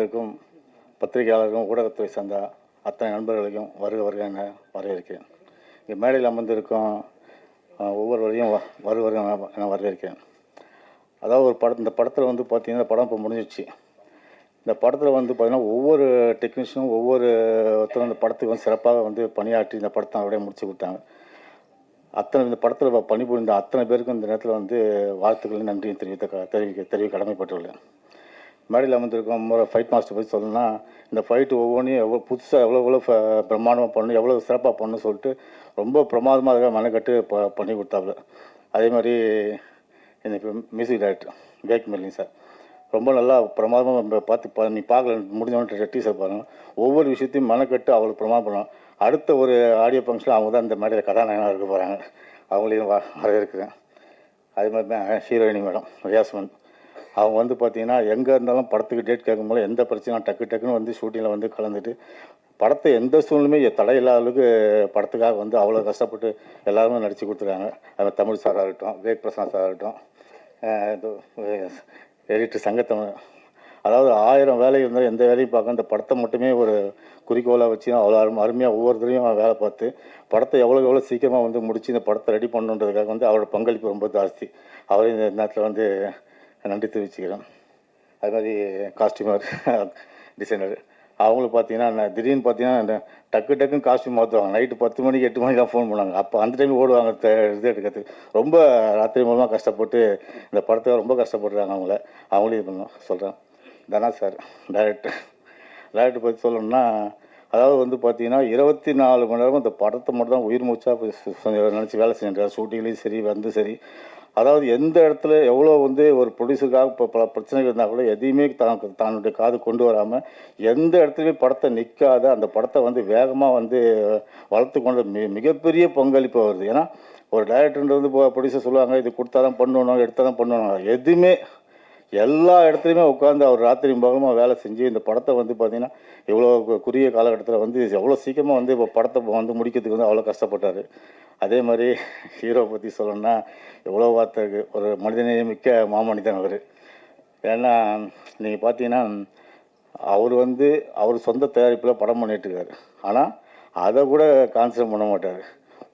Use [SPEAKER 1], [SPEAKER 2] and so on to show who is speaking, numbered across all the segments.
[SPEAKER 1] இருக்கும் பத்திரிகையாளர்களும் ஊடகத்துறை சார்ந்த அத்தனை நண்பர்களையும் வருக வருக என வரவேற்கிறேன். இங்கே மேடையில் அமர்ந்திருக்கும் ஒவ்வொருவரையும் வருக என வரவேற்கிறேன். அதாவது இந்த படத்தில் வந்து பார்த்திங்கன்னா இந்த படம் இப்போ முடிஞ்சிடுச்சு. இந்த படத்தில் வந்து பார்த்திங்கன்னா ஒவ்வொரு டெக்னீஷியனும் ஒவ்வொருத்தரும் இந்த படத்துக்கு வந்து சிறப்பாக வந்து பணியாற்றி இந்த படத்தை அப்படியே முடிச்சு கொடுத்தாங்க. இந்த படத்தில் பணிபுரிந்த அத்தனை பேருக்கும் இந்த நேரத்தில் வந்து வாழ்த்துக்கள் நன்றியும் தெரிவிக்க கடமைப்பட்டுள்ளேன். மேடையில் அமர்ந்திருக்கோம் ஃபைட் மாஸ்டர் பற்றி சொல்லணும்னா, இந்த ஃபைட்டு ஒவ்வொன்றையும் எவ்வளோ புதுசாக எவ்வளோ பிரமாண்டமாக பண்ணணும், எவ்வளோ சிறப்பாக பண்ணணும்னு சொல்லிட்டு ரொம்ப பிரமாதமாக அதுக்காக மெனக்கட்டு பண்ணி கொடுத்தாப்புல. அதே மாதிரி இந்த மியூசிக் டைரக்டர் விவேக் மெல்லிங் சார் ரொம்ப நல்லா பிரமாதமாக பார்த்து நீ பார்க்கல முடிஞ்சவொன்னு டீசர் பாருங்கள். ஒவ்வொரு விஷயத்தையும் மெனக்கட்டு அவ்வளோ பிரமாதம் பண்ணணும். அடுத்த ஒரு ஆடியோ ஃபங்க்ஷனில் அவங்க தான் இந்த மேடையில் கதாநாயகனாக இருக்க போகிறாங்க. அவங்களையும் வரவேற்கிறேன். அதே மாதிரி தான் ஹீரோயினி மேடம் ரியாஸ்மன், அவங்க வந்து பார்த்திங்கன்னா எங்கே இருந்தாலும் படத்துக்கு டேட் கேட்கும்போது எந்த பிரச்சனையும் டக்குன்னு வந்து ஷூட்டிங்கில் வந்து கலந்துட்டு படத்தை எந்த சூழ்நிலையுமே தடையில்லாத அளவுக்கு படத்துக்காக வந்து அவ்வளோ கஷ்டப்பட்டு எல்லாருமே நடித்து கொடுத்துருக்காங்க. அது தமிழ் சாராக இருக்கட்டும், விவேக் பிரசாந்த் சாராக இருக்கட்டும், எடிட்டர் சங்கத்தமிழ், அதாவது 1000 வேலை இருந்தால் எந்த வேலையும் பார்க்க இந்த படத்தை மட்டுமே ஒரு குறிக்கோளாக வச்சு அவ்வளோ அருமையாக ஒவ்வொருத்தரையும் வேலை பார்த்து படத்தை எவ்வளோ சீக்கிரமாக வந்து முடித்து இந்த படத்தை ரெடி பண்ணுன்றதுக்காக வந்து அவரோட பங்களிப்பு ரொம்ப ஜாஸ்தி. அவரையும் இந்த நேரத்தில் வந்து நன்றி தெரிவிச்சுக்கிறேன். அது மாதிரி காஸ்டியூமர் டிசைனர் அவங்களும் பார்த்தீங்கன்னா திடீர்னு பார்த்தீங்கன்னா டக்குன்னு காஸ்டியூம் மாற்றுவாங்க. நைட்டு 10 மணிக்கு 8 மணிக்கு தான் ஃபோன் பண்ணுவாங்க. அப்போ அந்த டைம் ஓடுவாங்க இது எடுக்கிறதுக்கு. ரொம்ப ராத்திரி மூலமாக கஷ்டப்பட்டு இந்த படத்துக்கு ரொம்ப கஷ்டப்படுறாங்க. அவங்களையும் இது பண்ணோம் சொல்கிறேன். தனா சார் டைரக்டர் பற்றி சொல்லணும்னா, அதாவது வந்து பார்த்தீங்கன்னா 24 மணி நேரமும் இந்த படத்தை மட்டும் தான் உயிர் மூச்சாக நினச்சி வேலை செஞ்சுட்டார். ஷூட்டிங்லேயும் சரி வந்து சரி, அதாவது எந்த இடத்துல எவ்வளோ வந்து ஒரு ப்ரொடியூசருக்காக இப்போ பல பிரச்சனைகள் இருந்தால் கூட எதையுமே தன்னுடைய காது கொண்டு வராமல் எந்த இடத்துலையுமே படத்தை நிற்காத அந்த படத்தை வந்து வேகமாக வந்து வளர்த்து கொண்டு மிகப்பெரிய பங்களிப்பு வருது. ஏன்னா ஒரு டைரக்டர் வந்து ப்ரொடியூசர் சொல்லுவாங்க இது கொடுத்தா தான் பண்ணணும், எடுத்தால் தான் பண்ணணும், எதுவுமே எல்லா இடத்துலையுமே உட்காந்து அவர் ராத்திரி பகலமாக வேலை செஞ்சு இந்த படத்தை வந்து பார்த்திங்கன்னா இவ்வளோ குறுகிய காலகட்டத்தில் வந்து எவ்வளோ சீக்கிரமாக வந்து இப்போ படத்தை வந்து முடிக்கிறதுக்கு வந்து அவ்வளோ கஷ்டப்பட்டார். அதே மாதிரி ஹீரோ பற்றி சொல்லணும்னா எவ்வளோ வார்த்தை ஒரு மனிதநேயமிக்க மாமனிதன் அவர். ஏன்னா நீங்கள் பார்த்தீங்கன்னா அவர் சொந்த தயாரிப்பில் படம் பண்ணிட்டுருக்காரு. ஆனால் அதை கூட கான்சன்ட்ரேட் பண்ண மாட்டார்.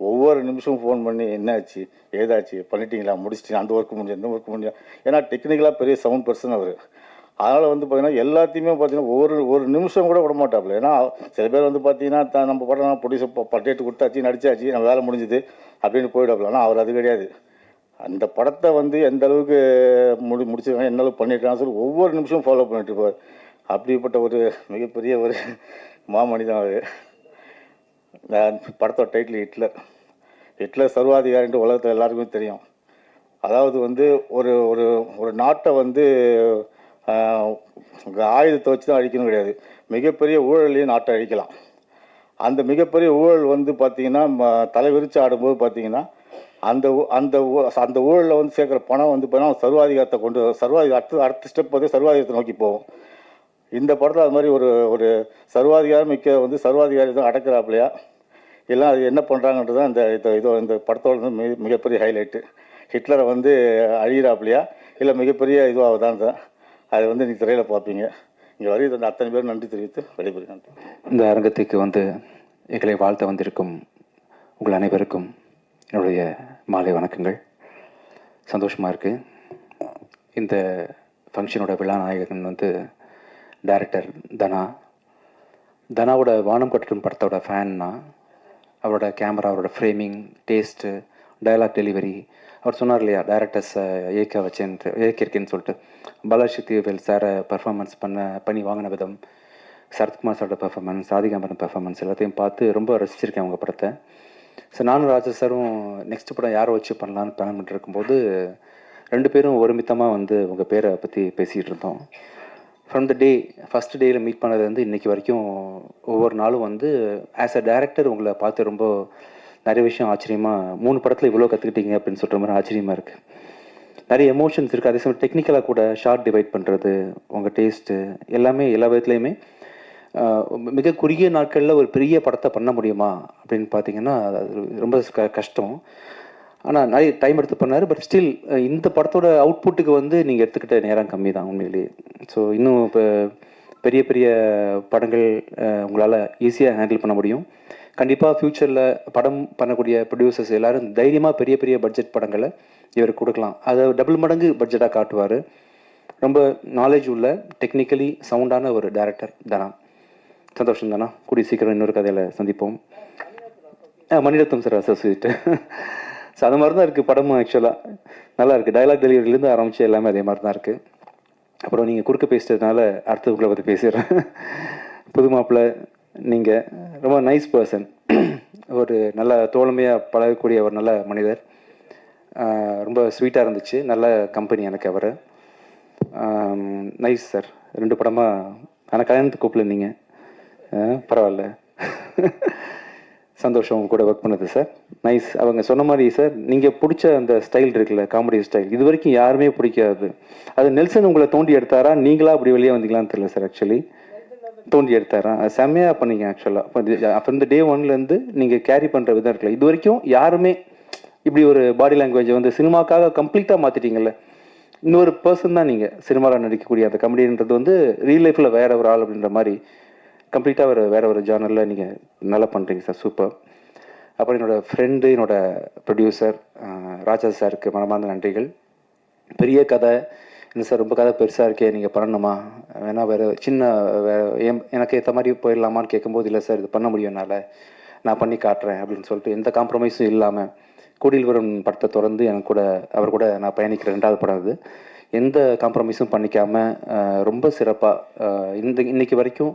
[SPEAKER 1] ஒவ்வொரு நிமிஷமும் ஃபோன் பண்ணி என்னாச்சு ஏதாச்சு பண்ணிட்டீங்களா, முடிச்சிட்டீங்க, அந்த ஒர்க்கு முடிஞ்சு இந்த ஒர்க்கு முடிஞ்சு. ஏன்னா டெக்னிக்கலாக பெரிய சவுண்ட் பர்சன் அவர். அதனால் வந்து பார்த்திங்கன்னா எல்லாத்தையுமே பார்த்திங்கன்னா ஒரு நிமிஷம் கூட விட மாட்டாப்புல. ஏன்னா சில பேர் வந்து பார்த்திங்கன்னா நம்ம படம் ப்ரொடியூசர் டேட்டு கொடுத்தாச்சு நடிச்சாச்சு நம்ம வேலை முடிஞ்சுது அப்படின்னு போயிடாப்புல. ஆனால் அவர் அது கிடையாது. அந்த படத்தை வந்து எந்த அளவுக்கு முடிச்சிருக்காங்க எந்த அளவுக்கு பண்ணியிருக்காங்கன்னு சொல்லி ஒவ்வொரு நிமிஷமும் ஃபாலோ பண்ணிட்டு இருப்பார். அப்படிப்பட்ட ஒரு மிகப்பெரிய ஒரு மாமனிதன் அவர். இந்த படத்தோட டைட்டில் ஹிட்லர் சர்வாதிகாரின்ற உலகத்தில் எல்லாருக்குமே தெரியும். அதாவது வந்து ஒரு ஒரு ஒரு நாட்டை வந்து ஆயுதத்தை வச்சு தான் அழிக்கணும் கிடையாது, மிகப்பெரிய ஊழலையும் நாட்டை அழிக்கலாம். அந்த மிகப்பெரிய ஊழல் வந்து பார்த்திங்கன்னா தலைவிரிச்சு ஆடும்போது பார்த்திங்கன்னா அந்த ஊழலில் வந்து சேர்க்குற பணம் வந்து பார்த்தீங்கன்னா அடுத்த ஸ்டெப் வந்து சர்வாதிகாரத்தை நோக்கி போகும். இந்த படத்தில் அது மாதிரி ஒரு சர்வாதிகாரம் மிக்க வந்து சர்வாதிகாரி தான் அடக்கிறாப்லையா எல்லாம் அது என்ன பண்ணுறாங்கன்றது தான் இந்த படத்தோட வந்து மிகப்பெரிய ஹைலைட்டு. ஹிட்லரை வந்து அழிகிறாப்லையா இல்லை மிகப்பெரிய இதுவாக தான் அதை வந்து நீங்கள் திரையில் பார்ப்பீங்க. இங்கே வரையும் அந்த அத்தனை பேர் நன்றி தெரிவித்து விடைபெறுகிறேன்.
[SPEAKER 2] இந்த அரங்கத்துக்கு வந்து எங்களை வாழ்த்த வந்திருக்கும் உங்கள் அனைவருக்கும் என்னுடைய மாலை வணக்கங்கள். சந்தோஷமாக இருக்குது. இந்த ஃபங்க்ஷனோட விழா நாயகன் வந்து டைரக்டர் தனாவோட வானம் கட்டும் படத்தோட ஃபேன்னா அவரோட கேமரா, அவரோட ஃப்ரேமிங், டேஸ்ட்டு, டயலாக் டெலிவரி. அவர் சொன்னார் இல்லையா டைரக்டர்ஸ் இயக்கியிருக்கேன்னு சொல்லிட்டு, பாலாசக்தி வேல் சாரை பர்ஃபார்மன்ஸ் பண்ணி வாங்கின விதம், சரத்குமார் சாரோட பர்ஃபார்மன்ஸ், ராதிகாம்பரம் பர்ஃபார்மன்ஸ் எல்லாத்தையும் பார்த்து ரொம்ப ரசிச்சிருக்கேன் அவங்க படத்தை. ஸோ நானும் ராஜா சாரும் நெக்ஸ்ட் படம் யாரை வச்சு பண்ணலான்னு பிளான் பண்ணிட்டு இருக்கும்போது 2 பேரும் ஒருமித்தமாக வந்து உங்கள் பேரை பற்றி பேசிகிட்டு இருந்தோம். ஃப்ரம் த ஃபஸ்ட் டேயில் மீட் பண்ணது வந்து இன்றைக்கி வரைக்கும் ஒவ்வொரு நாளும் வந்து ஆஸ் அ டைரக்டர் உங்களை பார்த்து ரொம்ப நிறைய விஷயம் ஆச்சரியமாக 3 படத்தில் இவ்வளோ கற்றுக்கிட்டீங்க அப்படின்னு சொல்கிற மாதிரி ஆச்சரியமாக இருக்குது. நிறைய எமோஷன்ஸ் இருக்குது. அதே சமயம் டெக்னிக்கலாக கூட ஷார்ட் டிவைட் பண்ணுறது, உங்கள் டேஸ்ட்டு எல்லாமே எல்லா விதத்துலேயுமே மிக குறுகிய நாட்களில் ஒரு பெரிய படத்தை பண்ண முடியுமா அப்படின்னு பார்த்தீங்கன்னா அது ரொம்ப கஷ்டம். ஆனால் நிறைய டைம் எடுத்து பண்ணார். பட் ஸ்டில் இந்த படத்தோட அவுட்புட்டுக்கு வந்து நீங்கள் எடுத்துக்கிட்ட நேரம் கம்மி தான் உண்மையிலேயே. ஸோ இன்னும் இப்போ பெரிய பெரிய படங்கள் உங்களால் ஈஸியாக ஹேண்டில் பண்ண முடியும். கண்டிப்பாக ஃப்யூச்சரில் படம் பண்ணக்கூடிய ப்ரொடியூசர்ஸ் எல்லோரும் தைரியமாக பெரிய பெரிய பட்ஜெட் படங்களை இவர் கொடுக்கலாம். அதை டபுள் மடங்கு பட்ஜெட்டாக காட்டுவார். ரொம்ப நாலேஜ் உள்ள டெக்னிக்கலி சவுண்டான ஒரு டைரக்டர் தானா. சந்தோஷம் தானா. கூடிய சீக்கிரம் இன்னொரு கதையில் சந்திப்போம். Mani Ratnam sir associate. ஸோ அது மாதிரி தான் இருக்குது படமும். ஆக்சுவலாக நல்லா இருக்குது. டைலாக் டெலிவரியிலேருந்து ஆரம்பித்து எல்லாமே அதே மாதிரி தான் இருக்குது. அப்புறம் நீங்கள் குறுக்க பேசுறதுனால அடுத்தவங்களை பற்றி பேசிடுறேன். புது மாப்பிள்ளை, நீங்கள் ரொம்ப நைஸ் பர்சன். ஒரு நல்ல தோழமையாக பழகக்கூடிய ஒரு நல்ல மனிதர். ரொம்ப ஸ்வீட்டாக இருந்துச்சு. நல்ல கம்பெனி எனக்கு அவர். Nice sir. 2 படமாக ஆனால் கல்யாணத்துக்கு கூப்பிடல நீங்கள். பரவாயில்ல. சந்தோஷம் கூட ஒர்க் பண்ணது சார். நைஸ். அவங்க சொன்ன மாதிரி சார், நீங்கள் பிடிச்ச அந்த ஸ்டைல் இருக்குல்ல, காமெடி ஸ்டைல், இது வரைக்கும் யாருமே பிடிக்காது. அது நெல்சன் உங்களை தோண்டி எடுத்தாரா, நீங்களா அப்படி வெளியே வந்தீங்களான்னு தெரியல சார். ஆக்சுவலி தோண்டி எடுத்தாரா, அது செம்மையாக பண்ணீங்க. ஆக்சுவலாக ஃப்ரம் த டே 1லேருந்து நீங்கள் கேரி பண்ணுற விதம் இருக்குல்ல, இது வரைக்கும் யாருமே இப்படி ஒரு பாடி லாங்குவேஜை வந்து சினிமாக்காக கம்ப்ளீட்டாக மாற்றிட்டீங்கல்ல. இன்னொரு பர்சன் தான் நீங்கள் சினிமாவில் நடிக்கக்கூடிய அந்த கமெடின்றது வந்து ரியல் லைஃப்பில் வேற ஒரு ஆள் அப்படின்ற மாதிரி கம்ப்ளீட்டாக வேற ஒரு ஜானரில் நீங்கள் நல்லா பண்ணுறீங்க சார். சூப்பர். அப்புறம் என்னோடய ஃப்ரெண்டு, என்னோடய ப்ரொடியூசர் ராஜா சாருக்கு மனமார்ந்த நன்றிகள். பெரிய கதை இல்லை சார், ரொம்ப கதை பெருசாக இருக்கே, நீங்கள் பண்ணணுமா, வேணா வேறு சின்ன எனக்கு ஏற்ற மாதிரி போயிடலாமான்னு கேட்கும்போது, இல்லை சார் இது பண்ண முடியும் என்னால், நான் பண்ணி காட்டுறேன் அப்படின்னு சொல்லிட்டு எந்த காம்ப்ரமைஸும் இல்லாமல் கூடியில் வரும் படத்தை தொடர்ந்து எனக்கு கூட அவர் கூட நான் பயணிக்கிற 2வது படம் அது. எந்த காம்ப்ரமைஸும் பண்ணிக்காமல் ரொம்ப சிறப்பாக இன்னைக்கு வரைக்கும்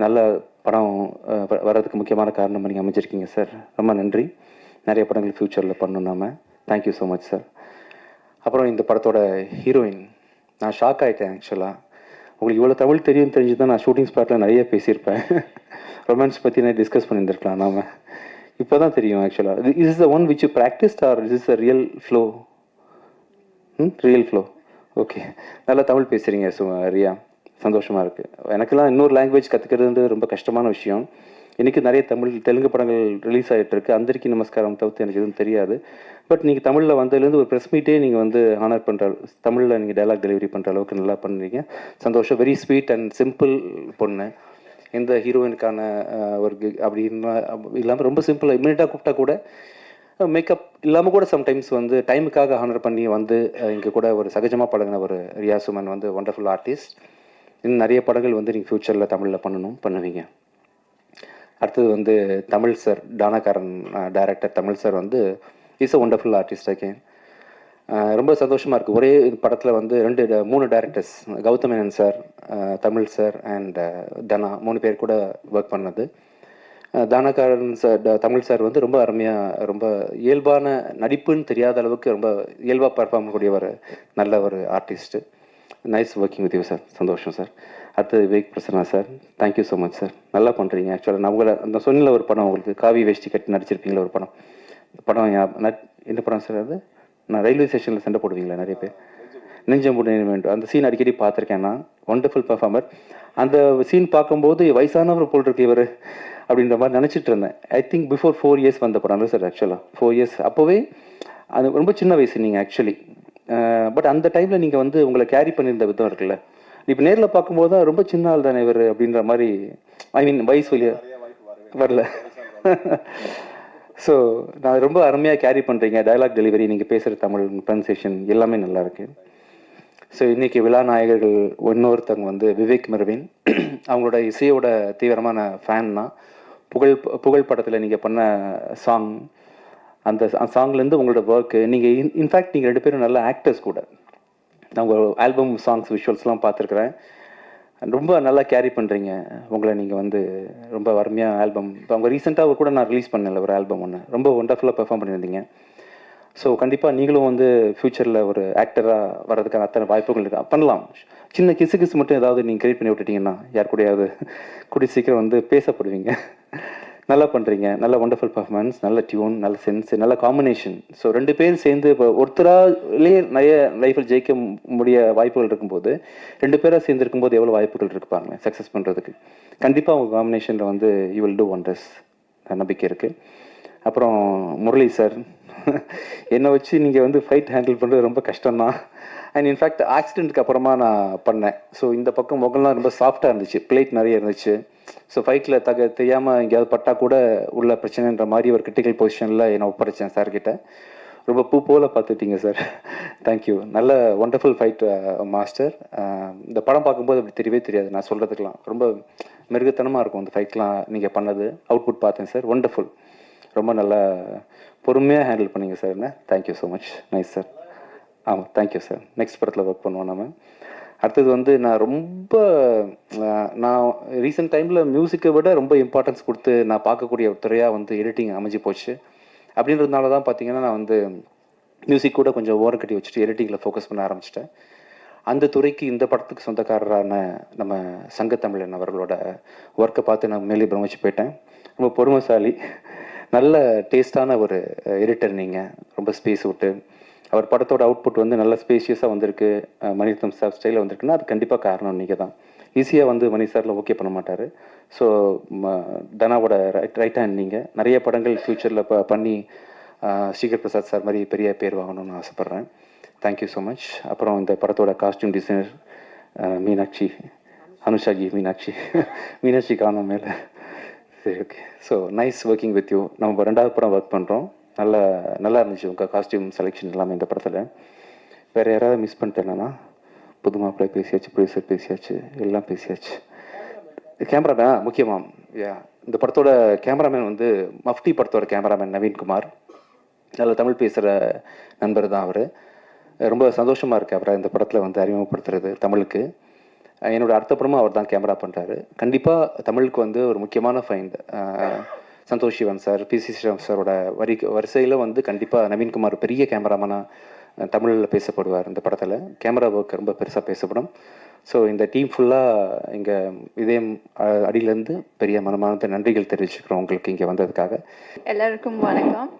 [SPEAKER 2] நல்ல படம் வர்றதுக்கு முக்கியமான காரணம் நீங்கள் அமைச்சிருக்கீங்க சார். ரொம்ப நன்றி. நிறைய படங்கள் ஃப்யூச்சரில் பண்ணணும் நாம. Thank you so much sir. அப்புறம் இந்த படத்தோட ஹீரோயின், நான் ஷாக் ஆகிட்டேன். ஆக்சுவலாக உங்களுக்கு இவ்வளோ தமிழ் தெரிஞ்சு தான் நான் ஷூட்டிங் ஸ்பாட்டில் நிறைய பேசியிருப்பேன். ரொமான்ஸ் பற்றி நான் டிஸ்கஸ் பண்ணியிருந்துருக்கலாம் நாம். இப்போ தான் தெரியும் ஆக்சுவலாக. Is the one which you practised or is a real flow? Real flow. Okay. நல்லா தமிழ் பேசுகிறீங்க ரியா. சந்தோஷமாக இருக்குது. எனக்கெல்லாம் இன்னொரு லாங்குவேஜ் கற்றுக்கிறது ரொம்ப கஷ்டமான விஷயம். இன்றைக்கி நிறைய தெலுங்கு படங்கள் ரிலீஸ் ஆகிட்டு இருக்கு. அந்தரிக்கி நமஸ்காரம் தவிர்த்து எனக்கு எதுவும் தெரியாது. பட் நீங்கள் தமிழில் வந்ததுலேருந்து ஒரு ப்ரெஸ் மீட்டே நீங்கள் வந்து ஆனர் பண்ணுற, தமிழில் நீங்கள் டைலாக் டெலிவரி பண்ணுற அளவுக்கு நல்லா பண்ணுறீங்க. சந்தோஷம். வெரி ஸ்வீட் அண்ட் சிம்பிள் பொண்ணு. எந்த ஹீரோயினுக்கான ஒரு அப்படி இல்லாமல் ரொம்ப சிம்பிளாக இமீடியட்டாக கூப்பிட்டா கூட மேக்கப் இல்லாமல் கூட சம்டைம்ஸ் வந்து டைமுக்காக ஹானர் பண்ணி வந்து இங்கே கூட ஒரு சகஜமாக பழகின ஒரு ரியா சுமன் வந்து ஒண்டர்ஃபுல் ஆர்டிஸ்ட். இன்னும் நிறைய படங்கள் வந்து நீங்கள் ஃப்யூச்சரில் தமிழில் பண்ணுவீங்க. அடுத்தது வந்து Tamizh sir, Taanakkaran director Tamizh sir வந்து is a wonderful artist. Again ரொம்ப சந்தோஷமாக இருக்குது. ஒரே படத்தில் வந்து 3 directors, Gautham Menon sir, Tamizh sir and Dhana 3 பேர் கூட ஒர்க் பண்ணது. தானாக்காரன் சார், தமிழ் சார் வந்து ரொம்ப அருமையாக, ரொம்ப இயல்பான நடிப்புன்னு தெரியாத அளவுக்கு ரொம்ப இயல்பாக பர்ஃபார்ம் பண்ணக்கூடிய ஒரு நல்ல ஒரு artist. Nice working with you sir. சந்தோஷம் சார். அடுத்தது Vivek Prasanna sir, thank you so much sir. நல்லா பண்ணுறீங்க. ஆக்சுவலாக நான் உங்களை அந்த சொன்னில் ஒரு படம், உங்களுக்கு காவி வேஷ்டி கட்டி நடிச்சிருப்பீங்களா ஒரு படம். படம் என்ன படம் சார் அது? நான் ரயில்வே ஸ்டேஷனில் சண்டை போடுவீங்களா நிறைய பேர், நெஞ்சம் வேண்டும். அந்த சீன் அடிக்கடி பார்த்துருக்கேன் நான். Wonderful performer. அந்த சீன் பார்க்கும்போது வயசானவர் போல் இருக்கு இவர் அப்படின்ற மாதிரி நினச்சிட்டு இருந்தேன். ஐ திங்க் பிஃபோர் 4 இயர்ஸ் வந்த படம் சார். ஆக்சுவலாக 4 இயர்ஸ் அப்போவே அது ரொம்ப சின்ன வயசு நீங்கள் ஆக்சுவலி. பட் அந்த டைமில் நீங்கள் வந்து உங்களை கேரி பண்ணியிருந்த விதம் இருக்குல்ல, இப்போ நேரில் பார்க்கும்போது தான் ரொம்ப சின்ன ஆள் தானே இவர் அப்படின்ற மாதிரி, ஐ மீன் வயசு வழியாக வரல. ஸோ நான் ரொம்ப அருமையாக கேரி பண்ணுறீங்க. டைலாக் டெலிவரி, நீங்கள் பேசுகிற தமிழ் ப்ரொனன்சியேஷன் எல்லாமே நல்லாயிருக்கு. ஸோ இன்றைக்கி விழா நாயகர்கள் இன்னொருத்தவங்க வந்து விவேக் மெர்வின். அவங்களோட இசையோட தீவிரமான ஃபேன்னா. புகழ் படத்தில் நீங்கள் பண்ண சாங், அந்த சாங்லேருந்து உங்களோட ஒர்க்கு, நீங்கள் இன்ஃபேக்ட் நீங்கள் 2 பேரும் நல்ல ஆக்டர்ஸ் கூட. நான் உங்கள் ஆல்பம் சாங்ஸ் விஷுவல்ஸ்லாம் பார்த்துருக்குறேன். ரொம்ப நல்லா கேரி பண்ணுறீங்க உங்களை. நீங்கள் வந்து ரொம்ப அருமையாக ஆல்பம், இப்போ அவங்க ரீசெண்டாக கூட நான் ரிலீஸ் பண்ணல ஒரு ஆல்பம் ஒன்று, ரொம்ப ஒண்டர்ஃபுல்லாக பெர்ஃபார்ம் பண்ணியிருந்தீங்க. ஸோ கண்டிப்பாக நீங்களும் வந்து ஃப்யூச்சரில் ஒரு ஆக்டராக வர்றதுக்கான அத்தனை வாய்ப்புகள் இருக்கா பண்ணலாம். சின்ன கிசு மட்டும் ஏதாவது நீங்கள் கிரியேட் பண்ணி விட்டுட்டீங்கன்னா யார் கூடயாவது கூடிய சீக்கிரம் வந்து பேசப்படுவீங்க. நல்லா பண்ணுறீங்க. நல்ல ஒண்டர்ஃபுல் பர்ஃபார்மன்ஸ், நல்ல டியூன், நல்ல சென்ஸ், நல்ல காம்பினேஷன். ஸோ 2 பேர் சேர்ந்து இப்போ ஒருத்தராலே நிறைய லைஃப்பில் ஜெயிக்க முடிய வாய்ப்புகள் இருக்கும்போது 2 பேராக சேர்ந்து இருக்கும்போது எவ்வளோ வாய்ப்புகள் இருக்குப்பாங்க சக்ஸஸ் பண்ணுறதுக்கு. கண்டிப்பாக உங்கள் காம்பினேஷனில் வந்து யூ வில் டூ ஒண்டர்ஸ், நம்பிக்கை இருக்குது. அப்புறம் முரளி சார், என்னை வச்சு நீங்கள் வந்து ஃபைட் ஹேண்டில் பண்ணுறது ரொம்ப கஷ்டம்தான். அண்ட் இன்ஃபேக்ட் ஆக்சிடென்ட்டுக்கு அப்புறமா நான் பண்ணேன். ஸோ இந்த பக்கம் முகம்லாம் ரொம்ப சாஃப்டாக இருந்துச்சு, பிளேட் நிறைய இருந்துச்சு. ஸோ ஃபைட்டில் தெரியாமல் எங்கேயாவது பட்டா கூட உள்ள பிரச்சனைன்ற மாதிரி ஒரு கிரிட்டிக்கல் பொசிஷனில் என்னை ஒப்படைச்சேன் சார்கிட்ட. ரொம்ப பூ போல பார்த்துட்டீங்க சார். தேங்க்யூ. நல்ல ஒண்டர்ஃபுல் ஃபைட் மாஸ்டர். இந்த படம் பார்க்கும்போது அப்படி தெரியவே தெரியாது, நான் சொல்கிறதுக்கெலாம் ரொம்ப மிருகத்தனமாக இருக்கும் அந்த ஃபைட்லாம். நீங்கள் பண்ணது அவுட்புட் பார்த்தேன் சார், ஒண்டர்ஃபுல். ரொம்ப நல்லா பொறுமையாக ஹேண்டில் பண்ணிங்க சார். என்ன thank you so much. Nice sir. ஆமாம், தேங்க்யூ சார். நெக்ஸ்ட் படத்தில் ஒர்க் பண்ணுவோம் நம்ம. அடுத்தது நான் ரீசெண்ட் டைமில் மியூசிக்கை விட ரொம்ப இம்பார்ட்டன்ஸ் கொடுத்து நான் பார்க்கக்கூடிய ஒரு துறையாக எடிட்டிங் அமைஞ்சு போச்சு. அப்படின்றதுனால தான் பார்த்தீங்கன்னா நான் மியூசிக் கூட கொஞ்சம் ஓரம் கட்டி வச்சுட்டு எடிட்டிங்கில் ஃபோக்கஸ் பண்ண ஆரம்பிச்சிட்டேன். அந்த துறைக்கு இந்த படத்துக்கு சொந்தக்காரரான நம்ம சங்கத்தமிழன் அவர்களோட ஒர்க்கை பார்த்து நான் மேலே பிரமிச்சு போயிட்டேன். ரொம்ப பொறுமைசாலி, நல்ல டேஸ்டான ஒரு எடிட்டர். நீங்கள் ரொம்ப ஸ்பேஸ் விட்டு அவர் படத்தோட அவுட்புட் நல்ல ஸ்பேஷியஸாக வந்திருக்கு, மணிரத்னம் சார் ஸ்டைலில் வந்திருக்குன்னா அது கண்டிப்பாக காரணம் நீங்கள் தான். ஈஸியாக மணி சாரில் ஓகே பண்ண மாட்டார். ஸோ தனாவோட ரைட் ஹேண்ட் நீங்கள். நிறைய படங்கள் ஃப்யூச்சரில் பண்ணி ஸ்ரீகர் பிரசாத் சார் மாதிரி பெரிய பேர் வாங்கணும்னு ஆசைப்பட்றேன். Thank you so much. அப்புறம் இந்த படத்தோட காஸ்டியூம் டிசைனர் மீனாட்சி, அனுஷாஜி மீனாட்சி காணும் மேலே. சரி, okay. So nice working with you. நம்ம 2வது படம் ஒர்க் பண்ணுறோம். நல்லா இருந்துச்சு உங்கள் காஸ்டியூம் செலெக்ஷன் எல்லாமே இந்த படத்தில். வேறு யாராவது மிஸ் பண்ணிட்டேன்னா? புது மாப்பிள்ளை பேசியாச்சு, ப்ரொடியூசர் பேசியாச்சு, எல்லாம் பேசியாச்சு. கேமராமேன் முக்கியமாக. இந்த படத்தோட கேமராமேன் மஃப்டி படத்தோட கேமராமேன் நவீன்குமார். நல்ல தமிழ் பேசுகிற நண்பர் தான் அவர். ரொம்ப சந்தோஷமாக இருக்குது அவரை இந்த படத்தில் அறிமுகப்படுத்துறது தமிழுக்கு. என்னோடய அடுத்த படமும் அவர் தான் கேமரா பண்ணுறாரு. கண்டிப்பாக தமிழுக்கு ஒரு முக்கியமான ஃபைண்ட் சந்தோஷ் சிவன் சார், பி.சி. ஸ்ரீராம் சாரோட வரிசையில் கண்டிப்பாக நவீன்குமார் பெரிய கேமராமேனாக தமிழில் பேசப்படுவார். இந்த படத்தில் கேமரா ஒர்க் ரொம்ப பெருசாக பேசப்படும். ஸோ இந்த டீம் ஃபுல்லாக இங்கே இதயம் அடியிலேருந்து பெரிய மனமார்ந்த நன்றிகள் தெரிவிச்சுக்கிறோம் உங்களுக்கு இங்கே வந்ததுக்காக.
[SPEAKER 3] எல்லாருக்கும் வணக்கம்.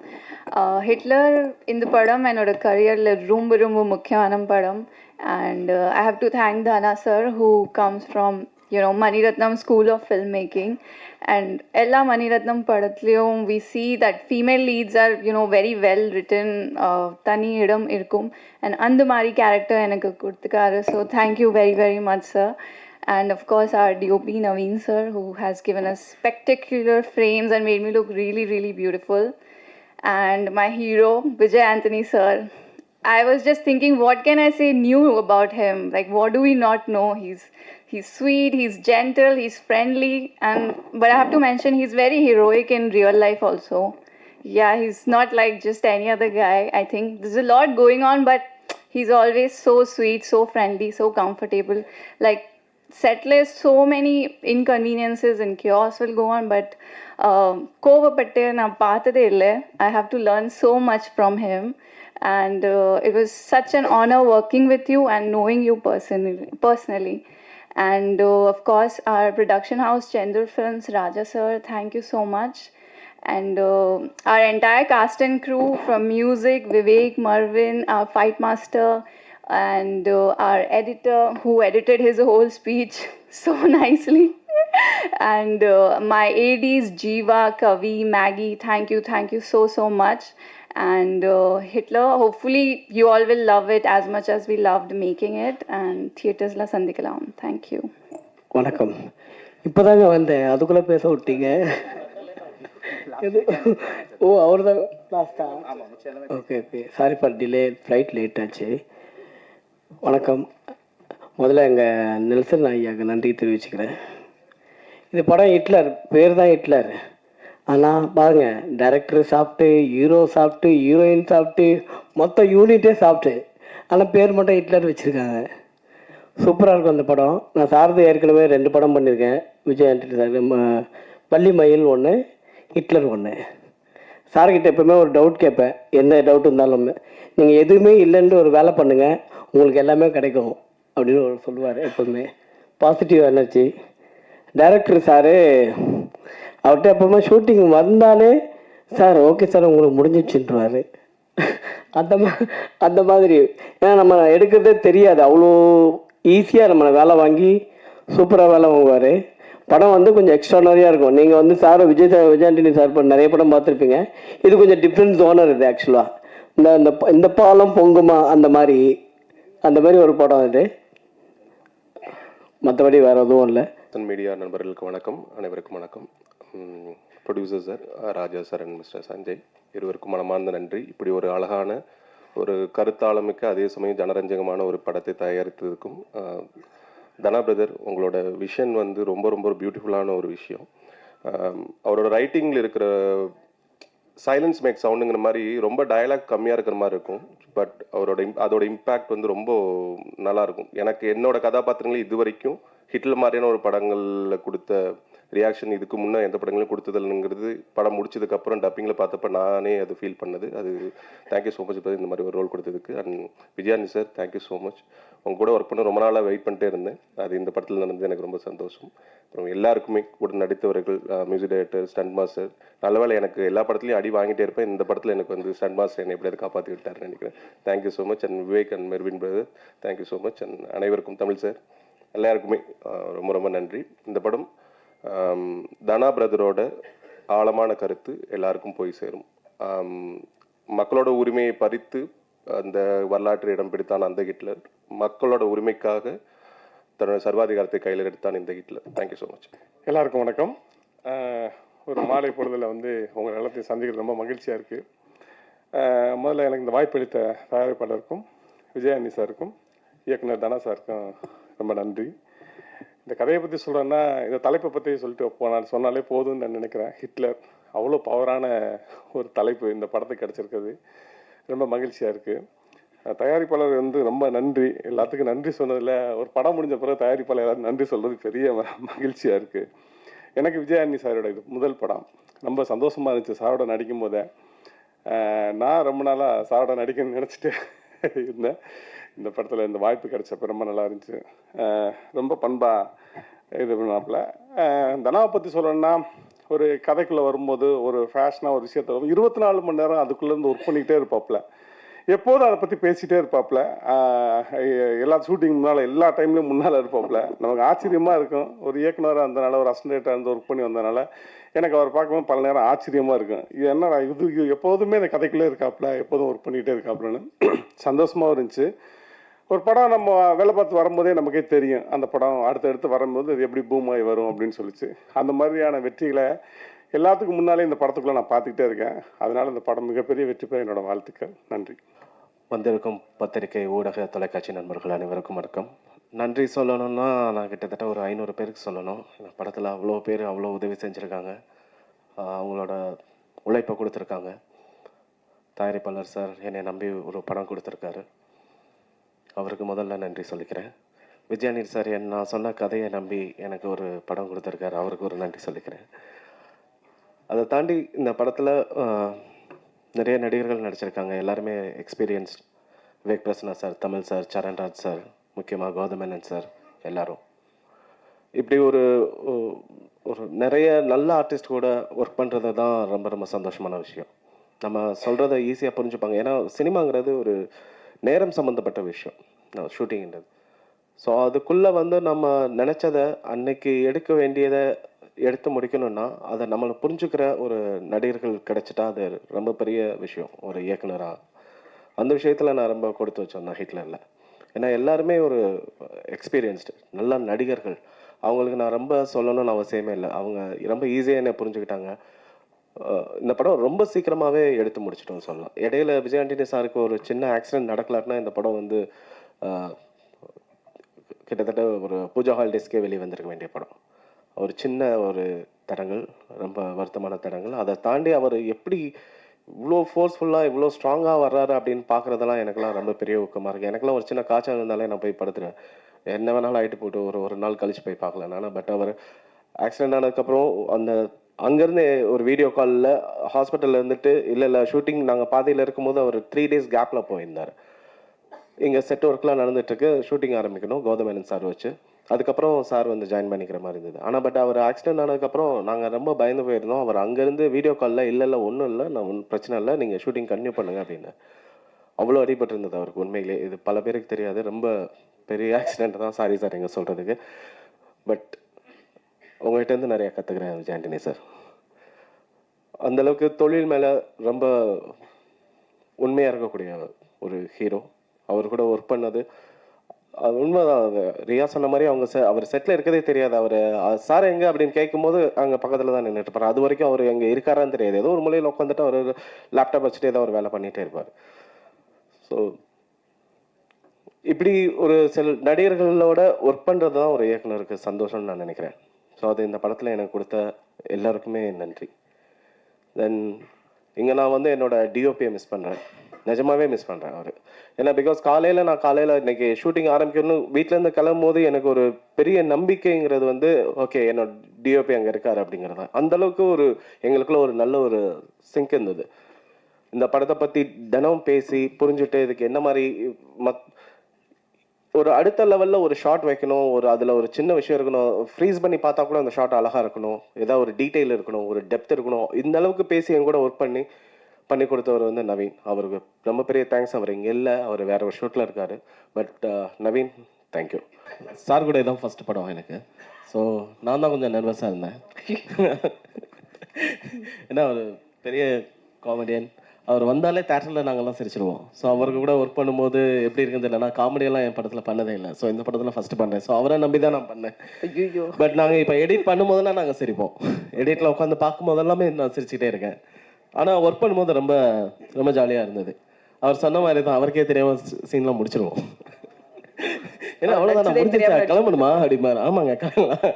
[SPEAKER 3] ஹிட்லர் இந்த படம் என்னோட கரியரில் ரொம்ப ரொம்ப முக்கியமான படம். And I have to thank Dhana sir who comes from Maniratnam School of Filmmaking. And ella Maniratnam padathliyum we see that female leads are very well written, tani idam irkum, and and mari character enakku kuduthikaru. So thank you very very much sir. And of course our DOP Naveen sir who has given us spectacular frames and made me look really really beautiful. And my hero Vijay Anthony sir, I was just thinking, what can I say new about him? Like, what do we not know? He's sweet, he's gentle, he's friendly, but I have to mention he's very heroic in real life also. Yeah, he's not like just any other guy. I think there's a lot going on, but he's always so sweet, so friendly, so comfortable. Like, setless, so many inconveniences and chaos will go on, but kovapatte na paathade ille. I have to learn so much from him. And it was such an honor working with you and knowing you personally. And of course our production house Chendur Films, Raja sir, thank you so much. And our entire cast and crew from music, Vivek, Marvin, our fight master, and our editor who edited his whole speech so nicely. And my ADs Jeeva, Kavi, Maggie, thank you so much. And Hitler, hopefully you all will love it as much as we loved making it, and theaters la sandikalam. Thank you.
[SPEAKER 4] வணக்கம். இப்போதாங்க வந்தேன், அதுக்குள்ளே பேச விட்டீங்க. ஓ, அவர் தான் லாஸ்டா? Okay okay, sorry for delay, flight late ஆச்சு. வணக்கம். முதல்ல எங்கள் நெல்சன் ஐயாவுக்கு நன்றி தெரிவிச்சுக்கிறேன். இது படம் ஹிட்லர், பேர் தான் ஹிட்லர். ஆனால் பாருங்கள், டைரக்டர் சாப்பிட்டு, ஹீரோ சாப்பிட்டு, ஹீரோயின் சாப்பிட்டு, மொத்த யூனிட்டே சாப்பிட்டு, ஆனால் பேர் மட்டும் ஹிட்லர் வச்சுருக்காங்க. சூப்பராக இருக்கும் அந்த படம். நான் சார்ந்து ஏற்கனவே 2 படம் பண்ணியிருக்கேன். விஜய் ஆண்டனி சார், பள்ளி மயில் 1, ஹிட்லர் 1. சார்கிட்ட எப்போவுமே ஒரு டவுட் கேட்பேன், எந்த டவுட் இருந்தாலும். நீங்கள் எதுவுமே இல்லைன்னு ஒரு வேலை பண்ணுங்கள், உங்களுக்கு எல்லாமே கிடைக்கும் அப்படின்னு சொல்லுவார் எப்போவுமே. Positive energy. டைரக்டர் சார் அவர்கிட்ட எப்போவுமே ஷூட்டிங் வந்தாலே, சார் ஓகே சார் உங்களுக்கு முடிஞ்சிச்சுன்றாரு. அந்த மாதிரி. ஏன்னா நம்ம எடுக்கிறதே தெரியாது, அவ்வளோ ஈஸியாக நம்மளை வேலை வாங்கி சூப்பராக வேலை வாங்குவார். படம் கொஞ்சம் எக்ஸ்ட்ரானரியாக இருக்கும். நீங்கள் சார் விஜய் ஆண்டனி சார் நிறைய படம் பார்த்துருப்பீங்க. இது கொஞ்சம் டிஃப்ரெண்ட் ஜோனர் இது ஆக்சுவலாக. இந்த பாலம் பொங்குமா அந்த மாதிரி அந்த மாதிரி ஒரு படம் இது. மற்றபடி வேறு எதுவும் இல்லை.
[SPEAKER 5] மீடியா நண்பர்களுக்கு வணக்கம், அனைவருக்கும் வணக்கம். Producer sir Raja sir and mister Sanjay இருவருக்கும் மனமார்ந்த நன்றி. இப்படி ஒரு அழகான ஒரு கருத்தாளமிக்க அதே சமயம் ஜனரஞ்சகமான ஒரு படத்தை தயாரித்ததுக்கும் தனா பிரதர், உங்களோட விஷன் வந்து ரொம்ப ரொம்ப பியூட்டிஃபுல்லான ஒரு விஷயம். அவரோட ரைட்டிங்கில் இருக்கிற சைலன்ஸ் மேக் சவுண்டுங்கிற மாதிரி ரொம்ப டயலாக் கம்மியாக இருக்கிற மாதிரி இருக்கும். பட் அதோட இம்பேக்ட் வந்து ரொம்ப நல்லாயிருக்கும். எனக்கு என்னோட கதாபாத்திரங்கள் இது வரைக்கும் ஹிட்லர் மாதிரியான ஒரு படங்களில் கொடுத்த ரியாக்ஷன் இதுக்கு முன்னே எந்த படங்களும் கொடுத்ததில்லைங்கிறது படம் முடிச்சதுக்கப்புறம் டப்பிங்கில் பார்த்தப்ப நானே அது ஃபீல் பண்ணது. அது தேங்க்யூ ஸோ மச் இப்போ இந்த மாதிரி ஒரு ரோல் கொடுத்ததுக்கு. And Vijayani sir, thank you so much. உங்க கூட ஒர்க் பண்ண ரொம்ப நாளாக வெயிட் பண்ணிட்டே இருந்தேன். அது இந்த படத்தில் நடந்தது எனக்கு ரொம்ப சந்தோஷம். அப்புறம் எல்லாருக்குமே கூட நடித்தவர்கள், மியூசிக் டைரக்டர், ஸ்டண்ட் மாஸ்டர். நல்லவேளை எனக்கு எல்லா படத்துலையும் அடி வாங்கிட்டே இருப்பேன். இந்த படத்தில் எனக்கு வந்து ஸ்டண்ட் மாஸ்டர் என்னை எப்படியாவது காப்பாற்றி விட்டாருன்னு நினைக்கிறேன். Thank you so much. And Vivek and Mervin brother, thank you so much. And அனைவருக்கும், தமிழ் சார் எல்லாருக்குமே ரொம்ப ரொம்ப நன்றி. இந்த படம் தனா பிரதரோட ஆழமான கருத்து எல்லாருக்கும் போய் சேரும். மக்களோட உரிமையை பறித்து அந்த வரலாற்று இடம் பிடித்தான் அந்த ஹிட்லர். மக்களோட உரிமைக்காக தன்னோட சர்வாதிகாரத்தை கையில் எடுத்தான் இந்த ஹிட்லர். Thank you so much.
[SPEAKER 6] எல்லாருக்கும் வணக்கம். ஒரு மாலை பொழுதில் வந்து உங்கள் எல்லாத்தையும் சந்திக்கிறது ரொம்ப மகிழ்ச்சியாக இருக்குது. முதல்ல எனக்கு இந்த வாய்ப்பளித்த தயாரிப்பாளருக்கும், விஜயானி சாருக்கும், இயக்குனர் தனா சாருக்கும் ரொம்ப நன்றி. இந்த கதையை பற்றி சொல்கிறேன்னா, இந்த தலைப்பை பற்றி சொல்லிட்டு சொன்னாலே போதும்னு நான் நினைக்கிறேன். ஹிட்லர் அவ்வளோ பவரான ஒரு தலைப்பு இந்த படத்துக்கு கிடச்சிருக்குது. ரொம்ப மகிழ்ச்சியாக இருக்குது. தயாரிப்பாளர் வந்து ரொம்ப நன்றி. எல்லாத்துக்கும் நன்றி சொன்னதில் ஒரு படம் முடிஞ்ச பிறகு தயாரிப்பாளர் எல்லாரும் நன்றி சொல்கிறது பெரிய மகிழ்ச்சியாக இருக்குது. எனக்கு விஜயானி சாரோட இது முதல் படம். ரொம்ப சந்தோஷமாக இருந்துச்சு சாரோட நடிக்கும் போதே. நான் ரொம்ப நாளாக சாரோட நடிக்கணும்னு நினச்சிட்டு இருந்தேன். இந்த படத்தில் இந்த வாய்ப்பு கிடைச்சப்ப ரொம்ப நல்லா இருந்துச்சு. ரொம்ப பண்பாக இது பண்ணாப்புல. தனாவை பற்றி சொல்லணும்னா, ஒரு கதைக்குள்ளே வரும்போது ஒரு ஃபேஷனாக ஒரு விஷயத்த 24 மணி நேரம் அதுக்குள்ளேருந்து ஒர்க் பண்ணிக்கிட்டே இருப்பாப்புல. எப்போதும் அதை பற்றி பேசிகிட்டே இருப்பாப்புல. எல்லா ஷூட்டிங் முன்னால், எல்லா டைம்லேயும் முன்னால் இருப்பாப்புல. நமக்கு ஆச்சரியமாக இருக்கும். ஒரு இயக்குனராக இருந்தனால, ஒரு அசிஸ்டன்ட்டாக இருந்து ஒர்க் பண்ணி வந்தனால எனக்கு அவர் பார்க்கும்போது பல நேரம் ஆச்சரியமாக இருக்கும். இது என்ன இது எப்போதுமே இந்த கதைக்குள்ளே இருக்காப்புல, எப்போதும் ஒர்க் பண்ணிகிட்டே இருக்காப்புலன்னு சந்தோஷமாகவும் இருந்துச்சு. ஒரு படம் நம்ம வேலை பார்த்து வரும்போதே நமக்கே தெரியும், அந்த படம் அடுத்தடுத்து வரும்போது அது எப்படி பூம் ஆகி வரும் அப்படின்னு சொல்லிச்சு. அந்த மாதிரியான வெற்றிகளை எல்லாத்துக்கும் முன்னாலே இந்த படத்துக்குள்ளே நான் பார்த்துக்கிட்டே இருக்கேன். அதனால் இந்த படம் மிகப்பெரிய வெற்றி பெற என்னோட வாழ்த்துக்கள். நன்றி.
[SPEAKER 7] வந்திருக்கும் பத்திரிகை, ஊடக, தொலைக்காட்சி நண்பர்கள் அனைவருக்கும் வணக்கம். நன்றி சொல்லணும்னா நான் கிட்டத்தட்ட ஒரு 500 பேருக்கு சொல்லணும். இந்த படத்தில் அவ்வளோ பேர் அவ்வளோ உதவி செஞ்சுருக்காங்க, அவங்களோட உழைப்பை கொடுத்துருக்காங்க. தயாரிப்பாளர் சார் என்னை நம்பி ஒரு படம் கொடுத்துருக்காரு, அவருக்கு முதல்ல நன்றி சொல்லிக்கிறேன். விஜயானி சார் நான் சொன்ன கதையை நம்பி எனக்கு ஒரு படம் கொடுத்துருக்காரு, அவருக்கு ஒரு நன்றி சொல்லிக்கிறேன். அதை தாண்டி இந்த படத்தில் நிறைய நடிகர்கள் நடிச்சிருக்காங்க. எல்லாருமே experienced. Vivek Prasanna sir, Tamizh sir, Charanraj sir, முக்கியமாக கௌதமேனன் சார், எல்லாரும். இப்படி ஒரு நிறைய நல்ல ஆர்டிஸ்ட் கூட ஒர்க் பண்ணுறது தான் ரொம்ப ரொம்ப சந்தோஷமான விஷயம். நம்ம சொல்கிறத ஈஸியாக புரிஞ்சுப்பாங்க. ஏன்னா சினிமாங்கிறது ஒரு நேரம் சம்மந்தப்பட்ட விஷயம், ஷூட்டிங்கிறது. ஸோ அதுக்குள்ளே வந்து நம்ம நினச்சதை அன்னைக்கு எடுக்க வேண்டியதை எடுத்து முடிக்கணும்னா அதை நம்மளை புரிஞ்சுக்கிற ஒரு நடிகர்கள் கிடைச்சிட்டா அது ரொம்ப பெரிய விஷயம் ஒரு இயக்குனராக. அந்த விஷயத்தில் நான் ரொம்ப கொடுத்து வச்சேன் நான் ஹிட்லரில். ஏன்னா எல்லாருமே ஒரு எக்ஸ்பீரியன்ஸ்டு நல்ல நடிகர்கள். அவங்களுக்கு நான் ரொம்ப சொல்லணும்னு அவசியமே இல்லை. அவங்க ரொம்ப ஈஸியாக என்னை புரிஞ்சுக்கிட்டாங்க. இந்த படம் ரொம்ப சீக்கிரமாகவே எடுத்து முடிச்சிட்டோம்னு சொல்லலாம். இடையில விஜயாண்டனி சாருக்கு ஒரு சின்ன ஆக்சிடென்ட் நடக்கலாட்டினா இந்த படம் வந்து கிட்டத்தட்ட ஒரு பூஜா ஹாலிடேஸ்க்கே வெளியே வந்திருக்க வேண்டிய படம். ஒரு சின்ன ஒரு தடங்கள், ரொம்ப வருத்தமான தடங்கள். அதை தாண்டி அவர் எப்படி இவ்வளோ ஃபோர்ஸ்ஃபுல்லாக இவ்வளோ ஸ்ட்ராங்காக வர்றாரு அப்படின்னு பார்க்குறதெல்லாம் எனக்குலாம் ரொம்ப பெரிய ஊக்கமாக இருக்குது. எனக்குலாம் ஒரு சின்ன காய்ச்சல் இருந்தாலே நான் போய் படுத்துருவேன். என்ன வேணாலும் ஆகிட்டு போட்டு ஒரு நாள் கழிச்சு போய் பார்க்கலாம் நான். பட் அவர் ஆக்சிடென்ட் ஆனதுக்கப்புறம் அங்கேருந்து ஒரு வீடியோ காலில் ஹாஸ்பிட்டலில் இருந்துட்டு இல்லை ஷூட்டிங் நாங்கள் பாதையில் இருக்கும்போது அவர் 3 days கேப்பில் போயிருந்தார். இங்கே செட் ஒர்க்லாம் நடந்துட்டுருக்கு, ஷூட்டிங் ஆரம்பிக்கணும் கௌதமேனன் சார் வச்சு. அதுக்கப்புறம் சார் வந்து ஜாயின் பண்ணிக்கிற மாதிரி இருந்தது. ஆனால் பட் அவர் ஆக்சிடென்ட் ஆனதுக்கப்புறம் நாங்கள் ரொம்ப பயந்து போயிருந்தோம். அவர் அங்கேருந்து வீடியோ காலில் இல்லை ஒன்றும் இல்லை, நான் ஒன்றும் பிரச்சனை இல்லை, நீங்கள் ஷூட்டிங் கன்டினியூ பண்ணுங்க அப்படின்னு. அவ்வளோ அடிபட்டு இருந்தது அவருக்கு. உண்மையிலே இது பல பேருக்கு தெரியாது, ரொம்ப பெரிய ஆக்சிடென்ட் தான். சாரி சார் எங்கே சொல்கிறதுக்கு. பட் உங்கள்கிட்டருந்து நிறையா கற்றுக்குறேன் விஜயாண்டனி சார். அந்தளவுக்கு தொழில் மேலே ரொம்ப உண்மையாக இருக்கக்கூடிய ஒரு ஹீரோ. அவர் கூட ஒர்க் பண்ணது அது உண்மைதான். அது ரியா சொன்ன மாதிரி அவங்க அவர் செட்டில் இருக்கதே தெரியாது. அவர் சார் எங்கே அப்படின்னு கேட்கும்போது அங்கே பக்கத்தில் தான் நின்றுட்டு இருப்பார். அது வரைக்கும் அவர் எங்கே இருக்காரான்னு தெரியாது. ஏதோ ஒரு மூலையில் உட்காந்துட்டு அவர் லேப்டாப் வச்சுட்டு ஏதோ ஒரு வேலை பண்ணிகிட்டே இருப்பார். ஸோ இப்படி ஒரு சில நடிகர்களோட ஒர்க் பண்ணுறது தான் ஒரு இயக்குனருக்கு சந்தோஷம்னு நான் நினைக்கிறேன். ஸோ அது இந்த படத்தில் எனக்கு கொடுத்த எல்லாருக்குமே நன்றி. தென் இங்கே நான் வந்து என்னோட டிஓபியை மிஸ் பண்ணுறேன். நிஜமாவே மிஸ் பண்ணுறேன் அவர். ஏன்னா பிகாஸ் காலையில் இன்னைக்கு ஷூட்டிங் ஆரம்பிக்கணும் வீட்டிலேருந்து கிளம்பும் போது எனக்கு ஒரு பெரிய நம்பிக்கைங்கிறது வந்து ஓகே என்னோட டிஓபி அங்கே இருக்கார் அப்படிங்கிறது. அந்தளவுக்கு ஒரு எங்களுக்குள்ள ஒரு நல்ல ஒரு சிங்க் இருந்தது. இந்த படத்தை பற்றி தினம் பேசி புரிஞ்சுட்டு இதுக்கு என்ன மாதிரி ஒரு அடுத்த லெவலில் ஒரு ஷாட் வைக்கணும், ஒரு அதில் ஒரு சின்ன விஷயம் இருக்கணும், ஃப்ரீஸ் பண்ணி பார்த்தா கூட அந்த ஷாட் அழகாக இருக்கணும், ஏதாவது ஒரு டீட்டெயில் இருக்கணும், ஒரு டெப்த் இருக்கணும், இந்த அளவுக்கு பேசி என் கூட ஒர்க் பண்ணி கொடுத்தவர் வந்து நவீன். அவருக்கு ரொம்ப பெரிய தேங்க்ஸ். அவர் இங்கே இல்லை, அவர் வேற ஒரு ஷூட்டில் இருக்கார். But Naveen thank you. சார் கூட இதான் ஃபர்ஸ்ட் படம் எனக்கு. ஸோ நான் தான் கொஞ்சம் நர்வஸாக இருந்தேன். ஏன்னா ஒரு பெரிய காமெடியன். அவர் வந்தாலே தேட்டரில் நாங்கள்லாம் சிரிச்சிருவோம். ஸோ அவருக்கு கூட ஒர்க் பண்ணும்போது எப்படி இருக்குன்னு தெரியல. நான் காமெடியெல்லாம் என் படத்தில் பண்ணதே இல்லை. ஸோ இந்த படத்தில் ஃபஸ்ட்டு பண்ணேன். ஸோ அவரை நம்பி தான் நான் பண்ணேன். பட் நாங்கள் இப்போ எடிட் பண்ணும்போதெல்லாம் நாங்கள் சிரிப்போம். எடிட்டில் உட்காந்து பார்க்கும்போதெல்லாமே நான் சிரிச்சுக்கிட்டே இருக்கேன். ஆனால் ஒர்க் பண்ணும்போது ரொம்ப ரொம்ப ஜாலியாக இருந்தது. அவர் சொன்ன மாதிரி தான், அவருக்கே தெரியாமல் சீன்லாம் முடிச்சிருவோம். ஏன்னா அவ்வளோதான், நான் முடிச்சிருச்சா கிளம்பணுமா அப்படிமாரு. ஆமாங்க கிளம்பலாம்.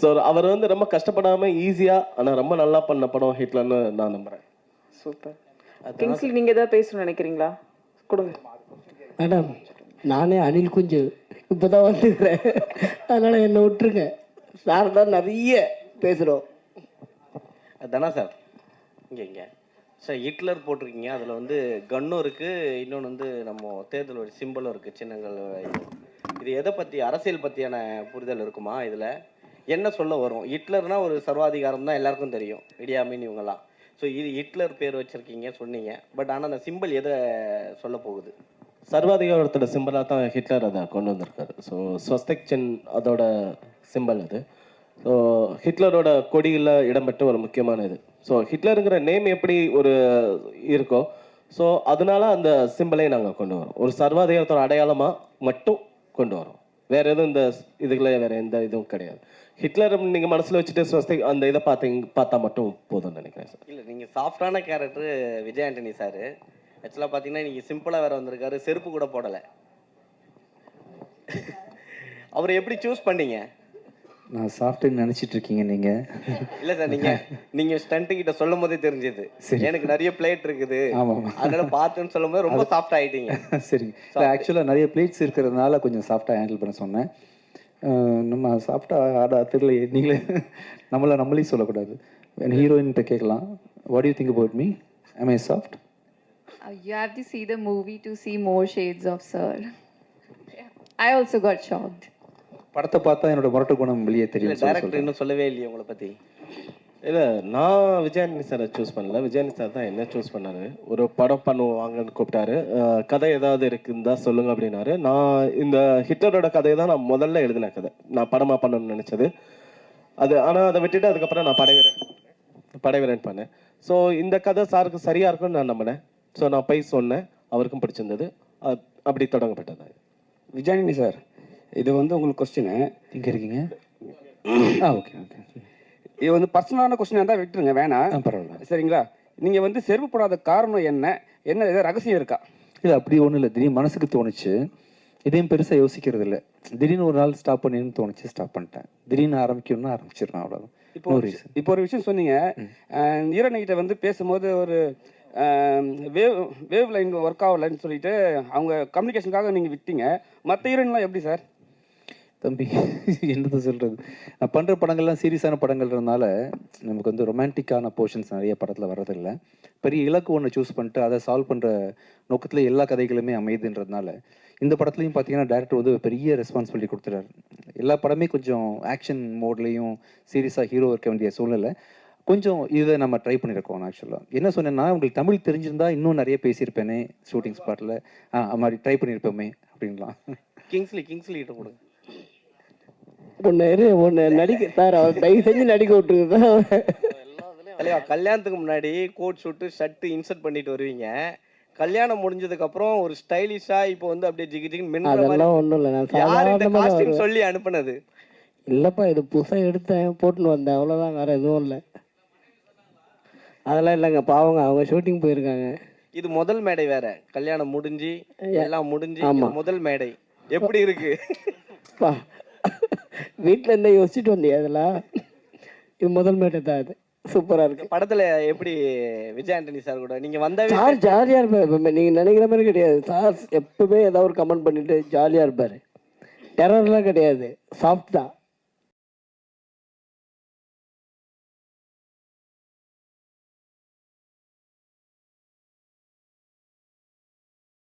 [SPEAKER 7] ஸோ அவர் வந்து ரொம்ப கஷ்டப்படாமல் ஈஸியாக ஆனால் ரொம்ப நல்லா பண்ண படம் ஹிட்லர்னு நான் நம்புகிறேன்.
[SPEAKER 8] சூப்பர். கிங்ஸ்லி நீங்கள் ஏதாவது பேசணும்னு நினைக்கிறீங்களா? கொடுங்க
[SPEAKER 4] மேடம். நானே அணில் குஞ்சு இப்போ தான் வந்துக்கிறேன், அதனால் என்னை விட்டுருங்க. சார் தான் நிறைய பேசுகிறோம்.
[SPEAKER 9] தானா சார் இங்கே சார் ஹிட்லர் போட்டிருக்கீங்க. அதில் வந்து கன்னும் இருக்குது, இன்னொன்று வந்து நம்ம தேர்தல் ஒரு சிம்பிளும் இருக்குது, சின்னங்கள். இது எதை பற்றி, அரசியல் பற்றியான புரிதல் இருக்குமா? இதில் என்ன சொல்ல வரும்? ஹிட்லர்னா ஒரு சர்வாதிகாரம் தான் எல்லாருக்கும் தெரியும், இடியாமின் இவங்கெல்லாம். ஸோ இது ஹிட்லர் பேர் வச்சுருக்கீங்க சொன்னீங்க. பட் ஆனால் அந்த சிம்பிள் எதை சொல்ல போகுது?
[SPEAKER 7] சர்வாதிகாரத்தோட சிம்பிளாக தான் ஹிட்லர் அதை கொண்டு வந்திருக்காரு. ஸோ ஸ்வஸ்திக் சின் அதோட சிம்பிள் அது. ஸோ ஹிட்லரோட கொடியில் இடம்பெற்ற ஒரு முக்கியமான இது. ஸோ ஹிட்லருங்கிற நேம் எப்படி ஒரு இருக்கோ, ஸோ அதனால அந்த சிம்பிளை நாங்கள் கொண்டு வரோம். ஒரு சர்வாதிகாரத்தோட அடையாளமாக மட்டும் கொண்டு வரோம். வேற எதுவும் இந்த இதுக்குள்ள வேற எந்த இதுவும் கிடையாது. ஹிட்லர் நீங்கள் மனசில் வச்சுட்டு ஸ்வஸ்திக் அந்த இதை பார்த்தா மட்டும் போதும்னு நினைக்கிறேன் சார்.
[SPEAKER 9] இல்லை, நீங்கள் சாஃப்டான கேரக்டர் விஜய் ஆண்டனி சார். ஆக்சுவலாக பார்த்தீங்கன்னா நீங்கள் சிம்பிளாக வேற வந்திருக்காரு, செருப்பு கூட போடலை. அவரை எப்படி சூஸ் பண்ணீங்க?
[SPEAKER 2] நான் சாஃப்ட்வேர் நினச்சிட்டு இருக்கீங்க நீங்கள்.
[SPEAKER 9] இல்லை சார், நீங்கள் ஸ்டண்ட் கிட்ட சொல்லும் போதே தெரிஞ்சது எனக்கு நிறைய பிளேட் இருக்குது,
[SPEAKER 2] ஆமாம்,
[SPEAKER 9] அதனால பார்த்துன்னு சொல்லும் போது ரொம்ப சாஃப்ட் ஆகிட்டீங்க.
[SPEAKER 2] சரி, ஆக்சுவலாக நிறைய பிளேட்ஸ் இருக்கிறதுனால கொஞ்சம் சாஃப்டாக ஹேண்டில் பண்ண சொன்னேன். நம்ம சாஃப்டாக ஆடா தெரியல, நீங்களே நம்மளே சொல்லக்கூடாது. ஹீரோயின்கிட்ட கேட்கலாம், what you think about me, am I soft?
[SPEAKER 3] You have to see the movie to see more shades of sir. I also got shocked.
[SPEAKER 2] படத்தை பார்த்தா என்னோட முரட்டு குணம் வெளியே
[SPEAKER 9] இல்லை,
[SPEAKER 2] தெரியும்.
[SPEAKER 9] டேரக்டர் இன்னும் சொல்லவே இல்லையே உங்களை பற்றி.
[SPEAKER 7] இல்லை, நான் விஜயானி சாரை சூஸ் பண்ணல, விஜயானி சார் தான் என்ன சூஸ் பண்ணாரு. ஒரு படம் பண்ணுவாங்கன்னு கூப்பிட்டாரு. கதை ஏதாவது இருக்குன்னு தான் சொல்லுங்க அப்படின்னாரு. நான் இந்த ஹிட்லரோட கதையை தான் நான் முதல்ல எழுதின கதை, நான் படமாக பண்ணணும்னு நினச்சது அது. ஆனால் அதை விட்டுட்டு அதுக்கப்புறம் நான் படைவீரன் பண்ணேன். ஸோ இந்த கதை சாருக்கு சரியாக இருக்குன்னு நான் நம்பினேன். ஸோ நான் போய் சொன்னேன், அவருக்கும் பிடிச்சிருந்தது. அப்படி தொடங்கப்பட்டது.
[SPEAKER 10] விஜயானி சார், இது வந்து உங்களுக்கு கொஸ்டின்
[SPEAKER 2] இங்கே இருக்கீங்க. ஓகே ஓகே,
[SPEAKER 10] இது வந்து பர்சனலான கொஸ்டினாக தான் விட்டுருங்க, வேணாம்,
[SPEAKER 2] பரவாயில்ல.
[SPEAKER 10] சரிங்களா? நீங்கள் வந்து செருப்பு போடாத காரணம் என்ன ஏதாவது ரகசியம் இருக்கா?
[SPEAKER 2] இல்லை, அப்படி ஒன்றும் இல்லை. திடீர்னு மனசுக்கு தோணுச்சு, இதையும் பெருசாக யோசிக்கிறது இல்லை. திடீர்னு ஒரு நாள் ஸ்டாப் பண்ணணும்னு தோணுச்சு, ஸ்டாப் பண்ணிட்டேன். திடீர்னு ஆரம்பிக்கணும்னா ஆரம்பிச்சிடணும், அவ்வளோதான்.
[SPEAKER 10] இப்போ ஒரு விஷயம் சொன்னீங்க, ஈரணிகிட்ட வந்து பேசும்போது ஒரு வேவ் லைன் ஒர்க் ஆகலைன்னு சொல்லிட்டு அவங்க கம்யூனிகேஷனுக்காக நீங்கள் விட்டீங்க. மற்ற ஹீரோயின்லாம் எப்படி சார்?
[SPEAKER 2] தம்பி, என்னது சொல்கிறது, நான் பண்ணுற படங்கள்லாம் சீரியஸான படங்கள்ன்றதுனால நமக்கு வந்து ரொமான்டிக்கான போர்ஷன்ஸ் நிறைய படத்தில் வர்றதில்லை. பெரிய இலக்கு ஒன்று சூஸ் பண்ணிட்டு அதை சால்வ் பண்ணுற நோக்கத்தில் எல்லா கதைகளுமே அமையுதுன்றதுனால இந்த படத்துலையும் பார்த்தீங்கன்னா டேரக்டர் வந்து பெரிய ரெஸ்பான்சிபிலிட்டி கொடுத்துறாரு. எல்லா படமே கொஞ்சம் ஆக்ஷன் மோட்லேயும் சீரியஸாக ஹீரோ இருக்க வேண்டிய சூழ்நிலை. கொஞ்சம் இதை நம்ம ட்ரை பண்ணியிருக்கோம். ஆக்சுவலாக என்ன சொன்னேன்னா, உங்களுக்கு தமிழ் தெரிஞ்சிருந்தா இன்னும் நிறைய பேசியிருப்பேனே ஷூட்டிங் ஸ்பாட்டில், அது மாதிரி ட்ரை பண்ணியிருப்போமே அப்படின்லாம்.
[SPEAKER 9] கிங்ஸ்லி கிட்ட கொடுங்க.
[SPEAKER 4] ஒன்று நடிக்க சார், அவர் தயவு செஞ்சு நடிக்க விட்டுருக்குதான்.
[SPEAKER 9] கல்யாணத்துக்கு முன்னாடி கோட் ஷூட்டு ஷர்ட்டு இன்சர்ட் பண்ணிட்டு வருவீங்க, கல்யாணம் முடிஞ்சதுக்கு அப்புறம் ஒரு ஸ்டைலிஷா இப்போ வந்து அப்படியே ஜிகி ஜிகின்னு மின்னுற மாதிரி
[SPEAKER 4] அதெல்லாம் ஒன்றும் இல்லை, நான்
[SPEAKER 9] யார் இந்த
[SPEAKER 4] சாதாரணமாக
[SPEAKER 9] காஸ்டியூம் சொல்லி அனுப்புனது?
[SPEAKER 4] இல்லைப்பா, இது புதுசாக எடுத்தேன், போட்டுன்னு வந்தேன், அவ்வளோதான், வேறு எதுவும் இல்லை. அதெல்லாம் இல்லைங்க, பாவங்க, அவங்க ஷூட்டிங் போயிருக்காங்க.
[SPEAKER 9] இது முதல் மேடை வேற, கல்யாணம் முடிஞ்சு எல்லாம் முடிஞ்சு
[SPEAKER 4] ஆமா.
[SPEAKER 9] இது முதல் மேடை எப்படி இருக்கு?
[SPEAKER 4] பா, வீட்டில் இருந்தே யோசிச்சுட்டு வந்தியா இதெல்லாம்? இது முதல் மேட்டை தான், இது சூப்பராக இருக்கு.
[SPEAKER 9] படத்துல எப்படி விஜய் ஆண்டனி சார் கூட நீங்க வந்தாவே
[SPEAKER 4] சார் ஜாலியாக இருப்பார் எப்பவுமே, நீங்கள் நினைக்கிற மாதிரி கிடையாது. சார் எப்பவுமே ஏதாவது ஒரு கமெண்ட் பண்ணிட்டு ஜாலியாக இருப்பார். டெரர்லாம் கிடையாது, சாஃப்ட் தான்.